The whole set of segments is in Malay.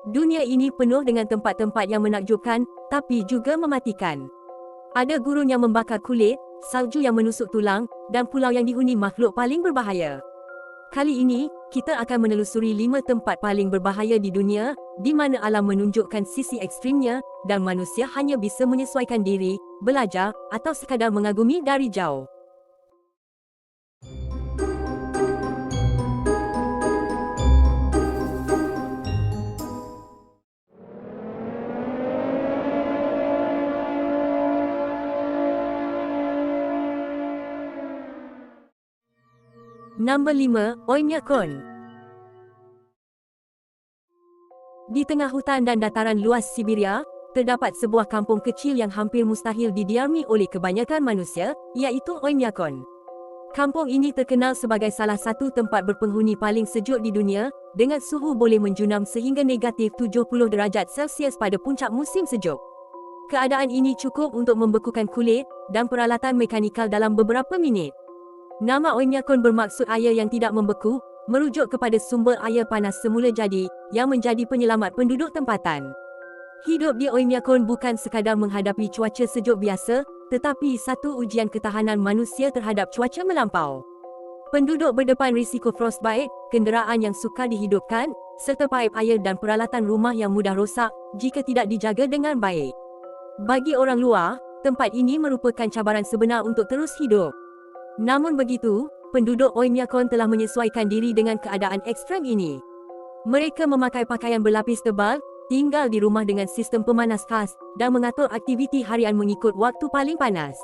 Dunia ini penuh dengan tempat-tempat yang menakjubkan, tapi juga mematikan. Ada gurun yang membakar kulit, salju yang menusuk tulang, dan pulau yang dihuni makhluk paling berbahaya. Kali ini, kita akan menelusuri 5 tempat paling berbahaya di dunia, di mana alam menunjukkan sisi ekstrimnya, dan manusia hanya bisa menyesuaikan diri, belajar, atau sekadar mengagumi dari jauh. Nombor 5, Oymyakon. Di tengah hutan dan dataran luas Siberia, terdapat sebuah kampung kecil yang hampir mustahil didiami oleh kebanyakan manusia, iaitu Oymyakon. Kampung ini terkenal sebagai salah satu tempat berpenghuni paling sejuk di dunia, dengan suhu boleh menjunam sehingga negatif 70 darjat Celsius pada puncak musim sejuk. Keadaan ini cukup untuk membekukan kulit dan peralatan mekanikal dalam beberapa minit. Nama Oymyakon bermaksud air yang tidak membeku, merujuk kepada sumber air panas semula jadi, yang menjadi penyelamat penduduk tempatan. Hidup di Oymyakon bukan sekadar menghadapi cuaca sejuk biasa, tetapi satu ujian ketahanan manusia terhadap cuaca melampau. Penduduk berdepan risiko frostbite, kenderaan yang sukar dihidupkan, serta paip air dan peralatan rumah yang mudah rosak jika tidak dijaga dengan baik. Bagi orang luar, tempat ini merupakan cabaran sebenar untuk terus hidup. Namun begitu, penduduk Oymyakon telah menyesuaikan diri dengan keadaan ekstrem ini. Mereka memakai pakaian berlapis tebal, tinggal di rumah dengan sistem pemanas khas, dan mengatur aktiviti harian mengikut waktu paling panas.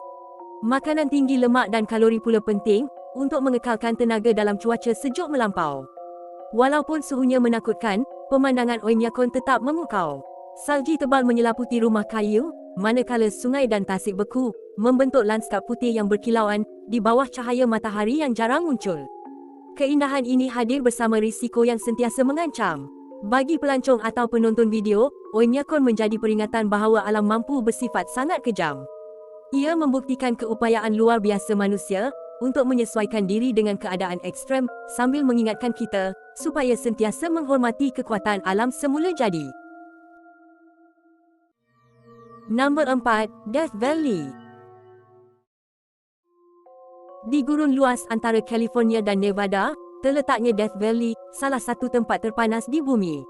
Makanan tinggi lemak dan kalori pula penting untuk mengekalkan tenaga dalam cuaca sejuk melampau. Walaupun suhunya menakutkan, pemandangan Oymyakon tetap memukau. Salji tebal menyelaputi rumah kayu, manakala sungai dan tasik beku, membentuk lanskap putih yang berkilauan di bawah cahaya matahari yang jarang muncul. Keindahan ini hadir bersama risiko yang sentiasa mengancam. Bagi pelancong atau penonton video, Oymyakon menjadi peringatan bahawa alam mampu bersifat sangat kejam. Ia membuktikan keupayaan luar biasa manusia untuk menyesuaikan diri dengan keadaan ekstrem sambil mengingatkan kita supaya sentiasa menghormati kekuatan alam semula jadi. Nombor 4, Death Valley. Di gurun luas antara California dan Nevada, terletaknya Death Valley, salah satu tempat terpanas di bumi.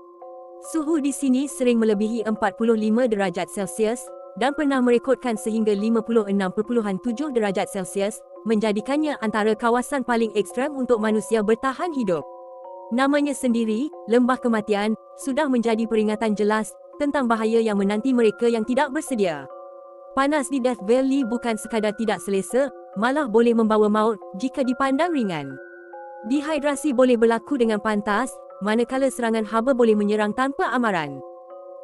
Suhu di sini sering melebihi 45 darjat Celsius dan pernah merekodkan sehingga 56.7 darjat Celsius, menjadikannya antara kawasan paling ekstrem untuk manusia bertahan hidup. Namanya sendiri, Lembah Kematian, sudah menjadi peringatan jelas tentang bahaya yang menanti mereka yang tidak bersedia. Panas di Death Valley bukan sekadar tidak selesa, malah boleh membawa maut jika dipandang ringan. Dehidrasi boleh berlaku dengan pantas, manakala serangan haba boleh menyerang tanpa amaran.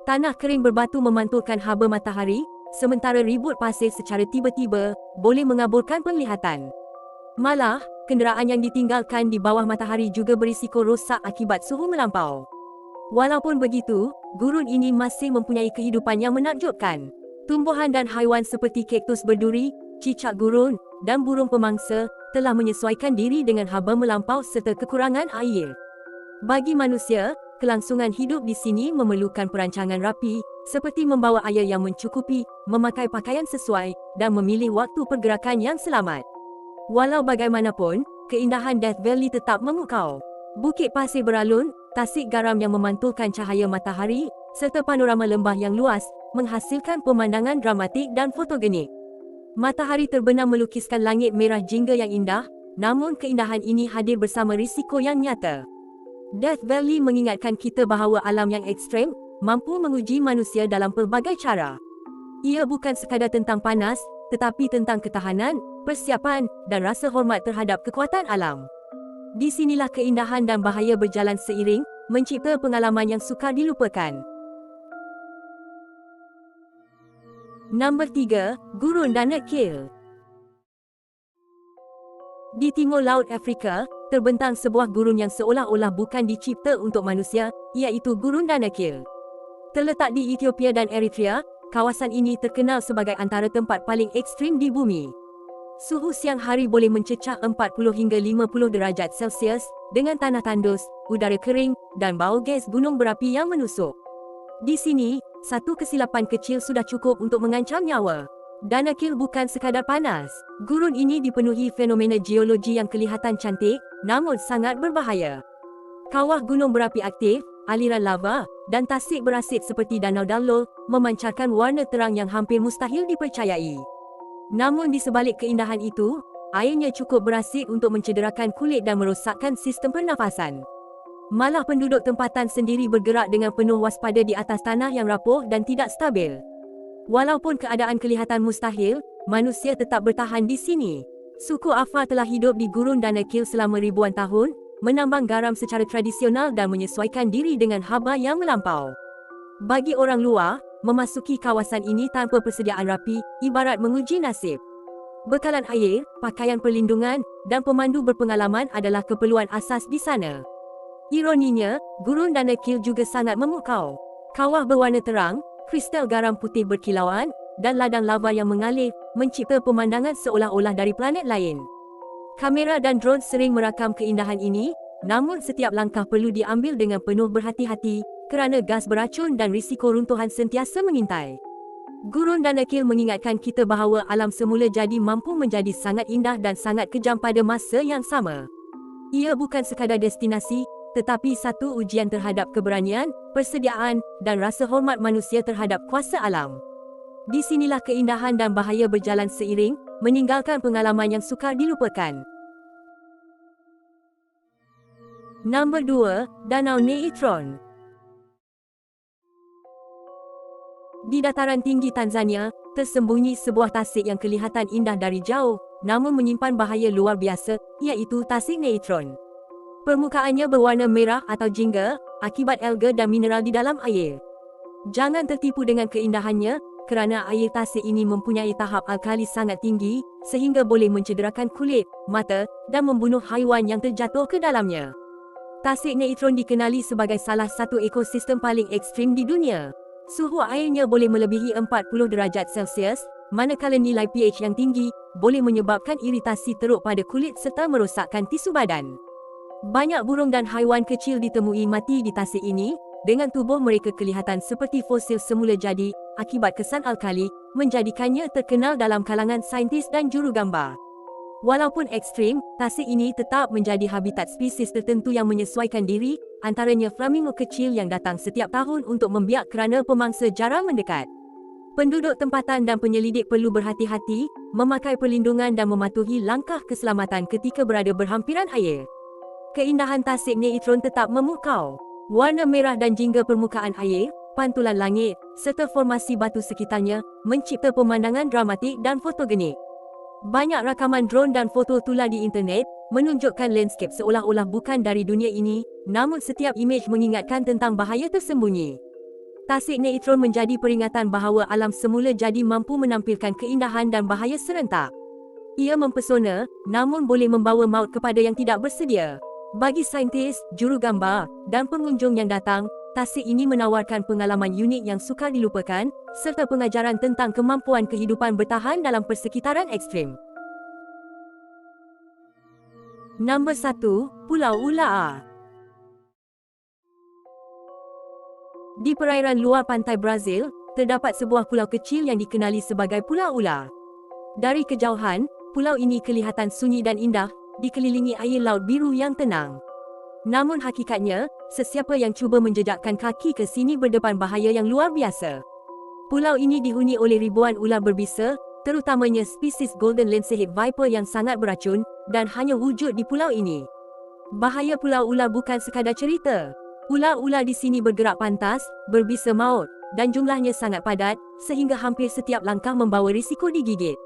Tanah kering berbatu memantulkan haba matahari, sementara ribut pasir secara tiba-tiba boleh mengaburkan penglihatan. Malah, kenderaan yang ditinggalkan di bawah matahari juga berisiko rosak akibat suhu melampau. Walaupun begitu, gurun ini masih mempunyai kehidupan yang menakjubkan. Tumbuhan dan haiwan seperti kaktus berduri, cicak gurun, dan burung pemangsa telah menyesuaikan diri dengan haba melampau serta kekurangan air. Bagi manusia, kelangsungan hidup di sini memerlukan perancangan rapi, seperti membawa air yang mencukupi, memakai pakaian sesuai, dan memilih waktu pergerakan yang selamat. Walau bagaimanapun, keindahan Death Valley tetap memukau. Bukit pasir beralun, tasik garam yang memantulkan cahaya matahari, serta panorama lembah yang luas, menghasilkan pemandangan dramatik dan fotogenik. Matahari terbenam melukiskan langit merah jingga yang indah, namun keindahan ini hadir bersama risiko yang nyata. Death Valley mengingatkan kita bahawa alam yang ekstrem mampu menguji manusia dalam pelbagai cara. Ia bukan sekadar tentang panas, tetapi tentang ketahanan, persiapan, dan rasa hormat terhadap kekuatan alam. Di sinilah keindahan dan bahaya berjalan seiring, mencipta pengalaman yang sukar dilupakan. Nombor 3, Gurun Danakil. Di timur laut Afrika, terbentang sebuah gurun yang seolah-olah bukan dicipta untuk manusia, iaitu Gurun Danakil. Terletak di Ethiopia dan Eritrea, kawasan ini terkenal sebagai antara tempat paling ekstrim di bumi. Suhu siang hari boleh mencecah 40 hingga 50 darjat Celsius dengan tanah tandus, udara kering, dan bau gas gunung berapi yang menusuk. Di sini, satu kesilapan kecil sudah cukup untuk mengancam nyawa. Danakil bukan sekadar panas. Gurun ini dipenuhi fenomena geologi yang kelihatan cantik, namun sangat berbahaya. Kawah gunung berapi aktif, aliran lava, dan tasik berasid seperti Danau Dallol memancarkan warna terang yang hampir mustahil dipercayai. Namun di sebalik keindahan itu, airnya cukup berasid untuk mencederakan kulit dan merosakkan sistem pernafasan. Malah penduduk tempatan sendiri bergerak dengan penuh waspada di atas tanah yang rapuh dan tidak stabil. Walaupun keadaan kelihatan mustahil, manusia tetap bertahan di sini. Suku Afar telah hidup di gurun Danakil selama ribuan tahun, menambang garam secara tradisional dan menyesuaikan diri dengan haba yang melampau. Bagi orang luar, memasuki kawasan ini tanpa persediaan rapi, ibarat menguji nasib. Bekalan air, pakaian perlindungan, dan pemandu berpengalaman adalah keperluan asas di sana. Ironinya, gurun Danakil juga sangat memukau. Kawah berwarna terang, kristal garam putih berkilauan, dan ladang lava yang mengalir, mencipta pemandangan seolah-olah dari planet lain. Kamera dan drone sering merakam keindahan ini, namun setiap langkah perlu diambil dengan penuh berhati-hati, kerana gas beracun dan risiko runtuhan sentiasa mengintai. Gurun Danakil mengingatkan kita bahawa alam semula jadi mampu menjadi sangat indah dan sangat kejam pada masa yang sama. Ia bukan sekadar destinasi, tetapi satu ujian terhadap keberanian, persediaan, dan rasa hormat manusia terhadap kuasa alam. Di sinilah keindahan dan bahaya berjalan seiring, meninggalkan pengalaman yang sukar dilupakan. Nombor 2, Danau Neitron. Di dataran tinggi Tanzania, tersembunyi sebuah tasik yang kelihatan indah dari jauh, namun menyimpan bahaya luar biasa, iaitu tasik neitron. Permukaannya berwarna merah atau jingga, akibat alga dan mineral di dalam air. Jangan tertipu dengan keindahannya, kerana air tasik ini mempunyai tahap alkali sangat tinggi, sehingga boleh mencederakan kulit, mata, dan membunuh haiwan yang terjatuh ke dalamnya. Tasik neitron dikenali sebagai salah satu ekosistem paling ekstrim di dunia. Suhu airnya boleh melebihi 40 darjat Celsius, manakala nilai pH yang tinggi boleh menyebabkan iritasi teruk pada kulit serta merosakkan tisu badan. Banyak burung dan haiwan kecil ditemui mati di tasik ini, dengan tubuh mereka kelihatan seperti fosil semula jadi, akibat kesan alkali, menjadikannya terkenal dalam kalangan saintis dan jurugambar. Walaupun ekstrim, tasik ini tetap menjadi habitat spesies tertentu yang menyesuaikan diri, antaranya flamingo kecil yang datang setiap tahun untuk membiak kerana pemangsa jarang mendekat. Penduduk tempatan dan penyelidik perlu berhati-hati, memakai perlindungan dan mematuhi langkah keselamatan ketika berada berhampiran air. Keindahan tasik neitron tetap memukau. Warna merah dan jingga permukaan air, pantulan langit, serta formasi batu sekitarnya, mencipta pemandangan dramatik dan fotogenik. Banyak rakaman drone dan foto tular di internet, menunjukkan landscape seolah-olah bukan dari dunia ini, namun setiap imej mengingatkan tentang bahaya tersembunyi. Tasik neitron menjadi peringatan bahawa alam semula jadi mampu menampilkan keindahan dan bahaya serentak. Ia mempesona, namun boleh membawa maut kepada yang tidak bersedia. Bagi saintis, jurugambar, dan pengunjung yang datang, tasik ini menawarkan pengalaman unik yang sukar dilupakan, serta pengajaran tentang kemampuan kehidupan bertahan dalam persekitaran ekstrim. Nombor 1, Pulau Ulaa. Di perairan luar pantai Brazil, terdapat sebuah pulau kecil yang dikenali sebagai Pulau Ulaa. Dari kejauhan, pulau ini kelihatan sunyi dan indah, dikelilingi air laut biru yang tenang. Namun hakikatnya, sesiapa yang cuba menjejakkan kaki ke sini berdepan bahaya yang luar biasa. Pulau ini dihuni oleh ribuan ular berbisa, terutamanya spesies Golden Lancehead Viper yang sangat beracun, dan hanya wujud di pulau ini. Bahaya pulau ular bukan sekadar cerita. Ular-ular di sini bergerak pantas, berbisa maut, dan jumlahnya sangat padat, sehingga hampir setiap langkah membawa risiko digigit.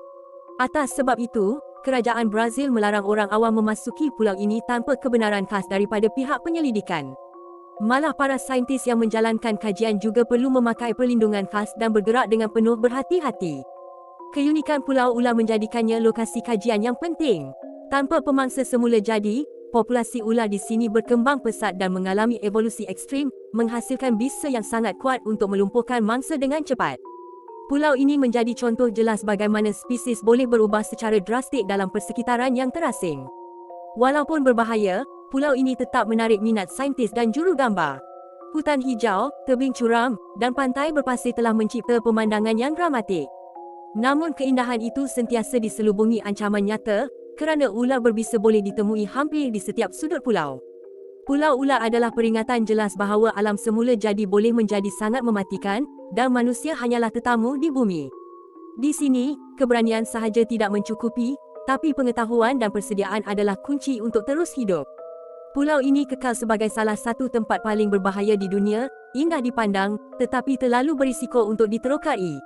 Atas sebab itu, kerajaan Brazil melarang orang awam memasuki pulau ini tanpa kebenaran khas daripada pihak penyelidikan. Malah para saintis yang menjalankan kajian juga perlu memakai perlindungan khas dan bergerak dengan penuh berhati-hati. Keunikan pulau ular menjadikannya lokasi kajian yang penting. Tanpa pemangsa semula jadi, populasi ular di sini berkembang pesat dan mengalami evolusi ekstrim, menghasilkan bisa yang sangat kuat untuk melumpuhkan mangsa dengan cepat. Pulau ini menjadi contoh jelas bagaimana spesies boleh berubah secara drastik dalam persekitaran yang terasing. Walaupun berbahaya, pulau ini tetap menarik minat saintis dan jurugambar. Hutan hijau, tebing curam, dan pantai berpasir telah mencipta pemandangan yang dramatik. Namun keindahan itu sentiasa diselubungi ancaman nyata, kerana ular berbisa boleh ditemui hampir di setiap sudut pulau. Pulau ular adalah peringatan jelas bahawa alam semula jadi boleh menjadi sangat mematikan dan manusia hanyalah tetamu di bumi. Di sini, keberanian sahaja tidak mencukupi, tapi pengetahuan dan persediaan adalah kunci untuk terus hidup. Pulau ini kekal sebagai salah satu tempat paling berbahaya di dunia, indah dipandang, tetapi terlalu berisiko untuk diterokai.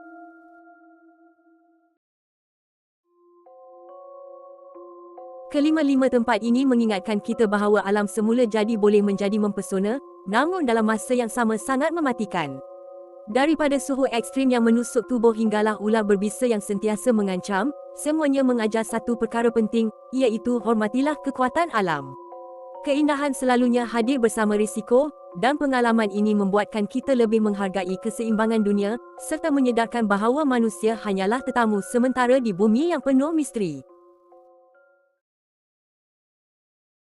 Kelima-lima tempat ini mengingatkan kita bahawa alam semula jadi boleh menjadi mempesona, namun dalam masa yang sama sangat mematikan. Daripada suhu ekstrim yang menusuk tubuh hinggalah ular berbisa yang sentiasa mengancam, semuanya mengajar satu perkara penting, iaitu hormatilah kekuatan alam. Keindahan selalunya hadir bersama risiko, dan pengalaman ini membuatkan kita lebih menghargai keseimbangan dunia, serta menyedarkan bahawa manusia hanyalah tetamu sementara di bumi yang penuh misteri.